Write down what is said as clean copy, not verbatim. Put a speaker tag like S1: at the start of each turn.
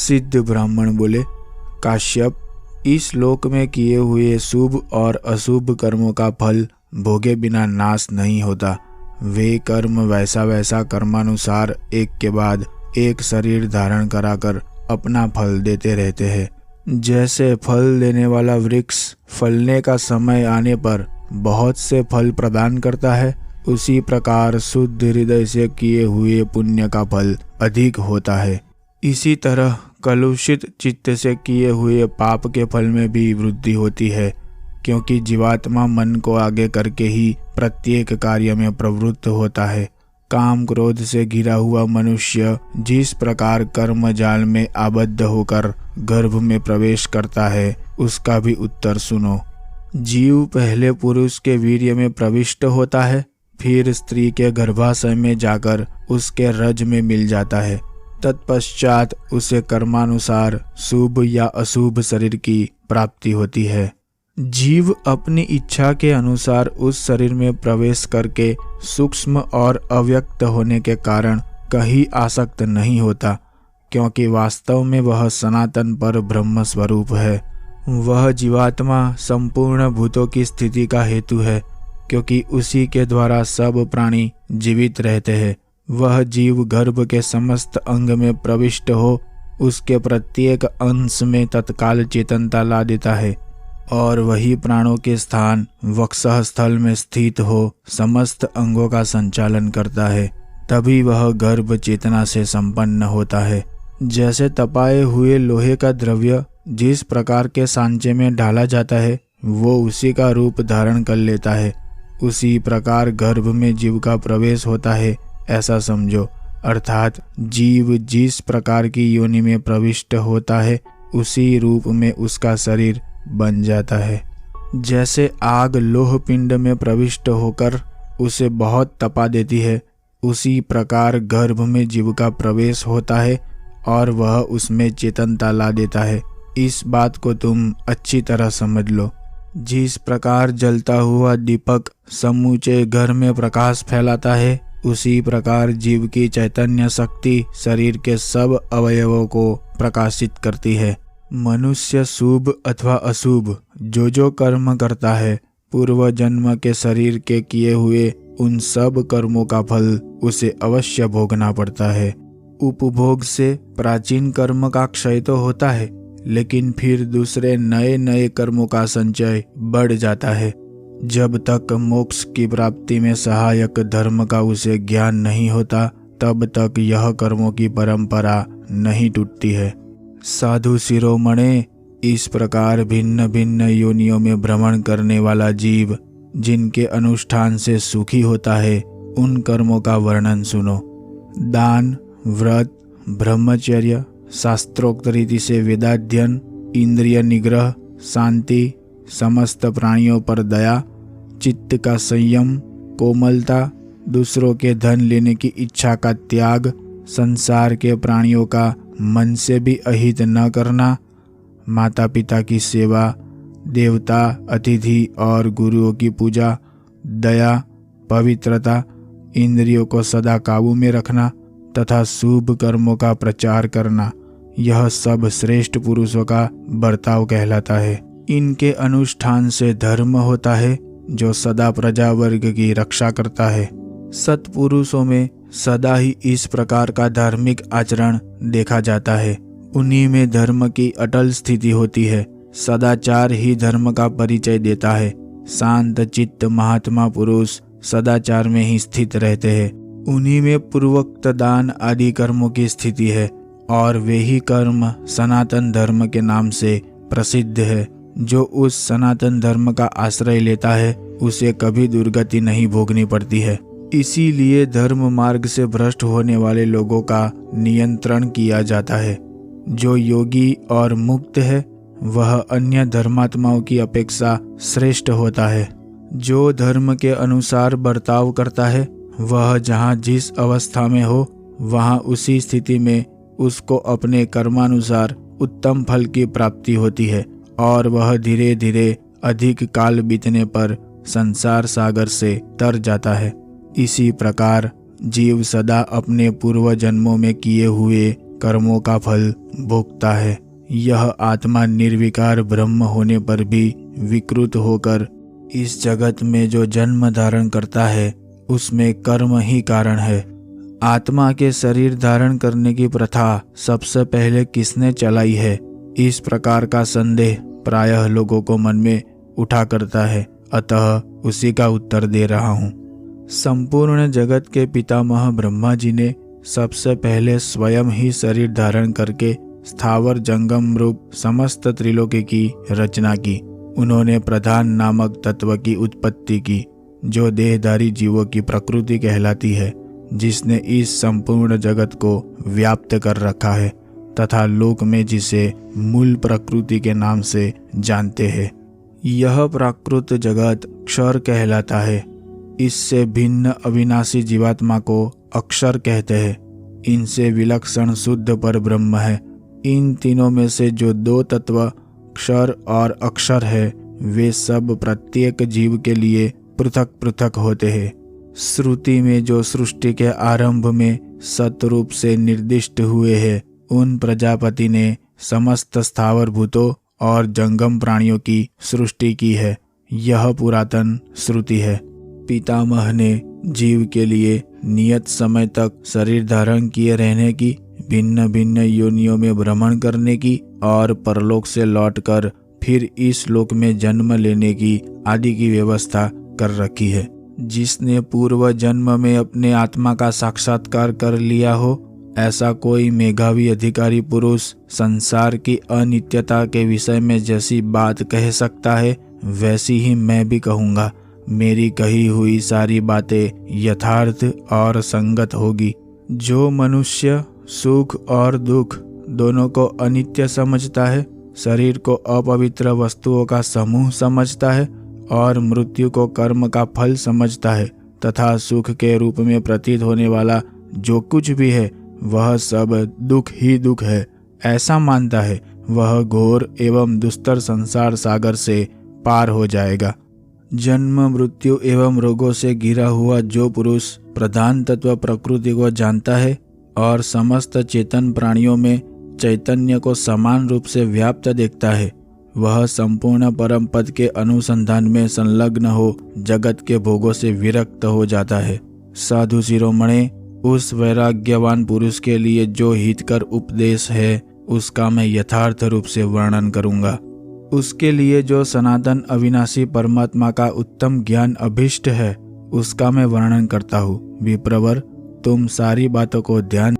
S1: सिद्ध ब्राह्मण बोले, काश्यप, इस लोक में किए हुए शुभ और अशुभ कर्मों का फल भोगे बिना नाश नहीं होता। वे कर्म वैसा वैसा कर्मानुसार एक के बाद एक शरीर धारण कराकर अपना फल देते रहते हैं। जैसे फल देने वाला वृक्ष फलने का समय आने पर बहुत से फल प्रदान करता है, उसी प्रकार शुद्ध हृदय से किए हुए पुण्य का फल अधिक होता है। इसी तरह कलुषित चित्त से किए हुए पाप के फल में भी वृद्धि होती है, क्योंकि जीवात्मा मन को आगे करके ही प्रत्येक कार्य में प्रवृत्त होता है। काम क्रोध से घिरा हुआ मनुष्य जिस प्रकार कर्म जाल में आबद्ध होकर गर्भ में प्रवेश करता है, उसका भी उत्तर सुनो। जीव पहले पुरुष के वीर्य में प्रविष्ट होता है, फिर स्त्री के गर्भाशय में जाकर उसके रज में मिल जाता है। तत्पश्चात उसे कर्मानुसार शुभ या अशुभ शरीर की प्राप्ति होती है। जीव अपनी इच्छा के अनुसार उस शरीर में प्रवेश करके सूक्ष्म और अव्यक्त होने के कारण कहीं आसक्त नहीं होता, क्योंकि वास्तव में वह सनातन पर ब्रह्म स्वरूप है। वह जीवात्मा संपूर्ण भूतों की स्थिति का हेतु है, क्योंकि उसी के द्वारा सब प्राणी जीवित रहते हैं। वह जीव गर्भ के समस्त अंग में प्रविष्ट हो उसके प्रत्येक अंश में तत्काल चेतनता ला देता है, और वही प्राणों के स्थान वक्षः स्थल में स्थित हो समस्त अंगों का संचालन करता है। तभी वह गर्भ चेतना से संपन्न होता है। जैसे तपाए हुए लोहे का द्रव्य जिस प्रकार के सांचे में डाला जाता है, वो उसी का रूप धारण कर लेता है, उसी प्रकार गर्भ में जीव का प्रवेश होता है, ऐसा समझो। अर्थात जीव जिस प्रकार की योनि में प्रविष्ट होता है, उसी रूप में उसका शरीर बन जाता है। जैसे आग लोह पिंड में प्रविष्ट होकर उसे बहुत तपा देती है, उसी प्रकार गर्भ में जीव का प्रवेश होता है और वह उसमें चेतनता ला देता है। इस बात को तुम अच्छी तरह समझ लो। जिस प्रकार जलता हुआ दीपक समूचे घर में प्रकाश फैलाता है, उसी प्रकार जीव की चैतन्य शक्ति शरीर के सब अवयवों को प्रकाशित करती है। मनुष्य शुभ अथवा अशुभ जो कर्म करता है, पूर्व जन्म के शरीर के किए हुए उन सब कर्मों का फल उसे अवश्य भोगना पड़ता है। उपभोग से प्राचीन कर्म का क्षय तो होता है, लेकिन फिर दूसरे नए नए कर्मों का संचय बढ़ जाता है। जब तक मोक्ष की प्राप्ति में सहायक धर्म का उसे ज्ञान नहीं होता, तब तक यह कर्मों की परंपरा नहीं टूटती है। साधु शिरोमणे, इस प्रकार भिन्न भिन्न योनियों में भ्रमण करने वाला जीव जिनके अनुष्ठान से सुखी होता है, उन कर्मों का वर्णन सुनो। दान, व्रत, ब्रह्मचर्य, शास्त्रोक्त रीति से वेदाध्ययन, इंद्रिय निग्रह, शांति, समस्त प्राणियों पर दया, चित्त का संयम, कोमलता, दूसरों के धन लेने की इच्छा का त्याग, संसार के प्राणियों का मन से भी अहित न करना, माता पिता की सेवा, देवता, अतिथि और गुरुओं की पूजा, दया, पवित्रता, इंद्रियों को सदा काबू में रखना तथा शुभ कर्मों का प्रचार करना, यह सब श्रेष्ठ पुरुषों का बर्ताव कहलाता है। इनके अनुष्ठान से धर्म होता है जो सदा प्रजा वर्ग की रक्षा करता है। सत्पुरुषों में सदा ही इस प्रकार का धार्मिक आचरण देखा जाता है। उन्हीं में धर्म की अटल स्थिति होती है। सदाचार ही धर्म का परिचय देता है। शांत चित्त महात्मा पुरुष सदाचार में ही स्थित रहते हैं। उन्हीं में पूर्वोक्त दान आदि कर्मों की स्थिति है, और वे ही कर्म सनातन धर्म के नाम से प्रसिद्ध है। जो उस सनातन धर्म का आश्रय लेता है, उसे कभी दुर्गति नहीं भोगनी पड़ती है। इसीलिए धर्म मार्ग से भ्रष्ट होने वाले लोगों का नियंत्रण किया जाता है। जो योगी और मुक्त है, वह अन्य धर्मात्माओं की अपेक्षा श्रेष्ठ होता है। जो धर्म के अनुसार बर्ताव करता है, वह जहाँ जिस अवस्था में हो, वहाँ उसी स्थिति में उसको अपने कर्मानुसार उत्तम फल की प्राप्ति होती है, और वह धीरे धीरे अधिक काल बीतने पर संसार सागर से तर जाता है। इसी प्रकार जीव सदा अपने पूर्व जन्मों में किए हुए कर्मों का फल भोगता है। यह आत्मा निर्विकार ब्रह्म होने पर भी विकृत होकर इस जगत में जो जन्म धारण करता है उसमें कर्म ही कारण है। आत्मा के शरीर धारण करने की प्रथा सबसे पहले किसने चलाई है, इस प्रकार का संदेह प्रायः लोगों को मन में उठा करता है, अतः उसी का उत्तर दे रहा हूँ। संपूर्ण जगत के पितामह ब्रह्मा जी ने सबसे पहले स्वयं ही शरीर धारण करके स्थावर जंगम रूप समस्त त्रिलोकी की रचना की। उन्होंने प्रधान नामक तत्व की उत्पत्ति की, जो देहधारी जीवों की प्रकृति कहलाती है, जिसने इस संपूर्ण जगत को व्याप्त कर रखा है तथा लोक में जिसे मूल प्रकृति के नाम से जानते हैं। यह प्राकृत जगत क्षर कहलाता है। इससे भिन्न अविनाशी जीवात्मा को अक्षर कहते हैं। इनसे विलक्षण शुद्ध पर ब्रह्म है। इन तीनों में से जो दो तत्व क्षर और अक्षर है, वे सब प्रत्येक जीव के लिए पृथक पृथक होते हैं। श्रुति में जो सृष्टि के आरंभ में सतरूप से निर्दिष्ट हुए हैं, उन प्रजापति ने समस्त स्थावर भूतों और जंगम प्राणियों की सृष्टि की है। यह पुरातन श्रुति है। पितामह ने जीव के लिए नियत समय तक शरीर धारण किए रहने की, भिन्न भिन्न योनियों में भ्रमण करने की और परलोक से लौटकर फिर इस लोक में जन्म लेने की आदि की व्यवस्था कर रखी है। जिसने पूर्व जन्म में अपने आत्मा का साक्षात्कार कर लिया हो, ऐसा कोई मेधावी अधिकारी पुरुष संसार की अनित्यता के विषय में जैसी बात कह सकता है, वैसी ही मैं भी कहूँगा। मेरी कही हुई सारी बातें यथार्थ और संगत होगी। जो मनुष्य सुख और दुख दोनों को अनित्य समझता है, शरीर को अपवित्र वस्तुओं का समूह समझता है और मृत्यु को कर्म का फल समझता है तथा सुख के रूप में प्रतीत होने वाला जो कुछ भी है वह सब दुख ही दुख है, ऐसा मानता है, वह घोर एवं दुस्तर संसार सागर से पार हो जाएगा। जन्म मृत्यु एवं रोगों से घिरा हुआ जो पुरुष प्रधान तत्व प्रकृति को जानता है और समस्त चेतन प्राणियों में चैतन्य को समान रूप से व्याप्त देखता है, वह संपूर्ण परम पद के अनुसंधान में संलग्न हो जगत के भोगों से विरक्त हो जाता है। साधु शिरोमणे, उस वैराग्यवान पुरुष के लिए जो हितकर उपदेश है उसका मैं यथार्थ रूप से वर्णन करूंगा। उसके लिए जो सनातन अविनाशी परमात्मा का उत्तम ज्ञान अभिष्ट है उसका मैं वर्णन करता हूँ। विप्रवर, तुम सारी बातों को ध्यान